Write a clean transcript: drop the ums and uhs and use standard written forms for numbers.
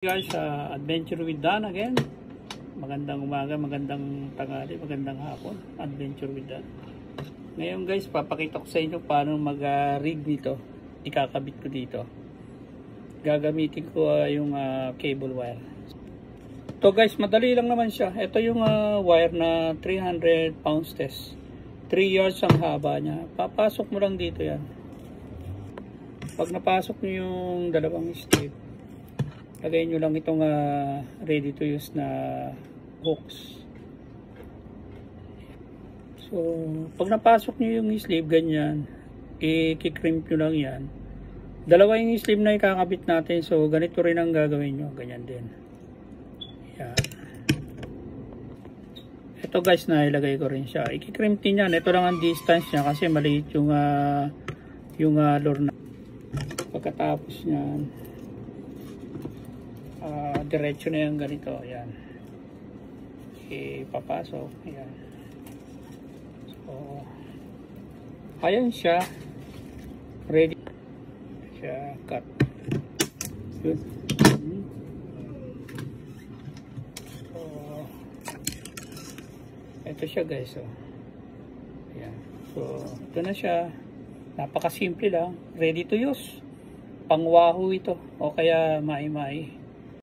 Guys, Adventure with Dan again. Magandang umaga, magandang tanghali, magandang hapon. Adventure with Dan. Ngayon guys, papakita ko sa inyo paano mag-rig nito. Ikakabit ko dito. Gagamitin ko yung cable wire. Ito guys, madali lang naman siya. Ito yung wire na 300 pounds test. 3 yards ang haba niya. Papasok mo lang dito yan. Pag napasok nyo yung dalawang strip, lagay nyo lang itong ready to use na hooks. So, pag napasok nyo yung sleeve, ganyan, i-crimp nyo lang yan. Dalawa yung sleeve na ikakabit natin. So, ganito rin ang gagawin nyo. Ganyan din. Yan. Ito guys, na ilagay ko rin siya. I-crimp din yan. Ito lang ang distance niya kasi maliit yung lure na. Pagkatapos nyan, diretso na yung ganito. Ayan. Ipapasok. Ayan. So, ayan siya. Ready. Siya. Cut. Yun. So, ito siya guys. So, ayan. So, ito na siya. Napakasimple lang. Ready to use. Pang wahoo ito. O kaya mai-mai.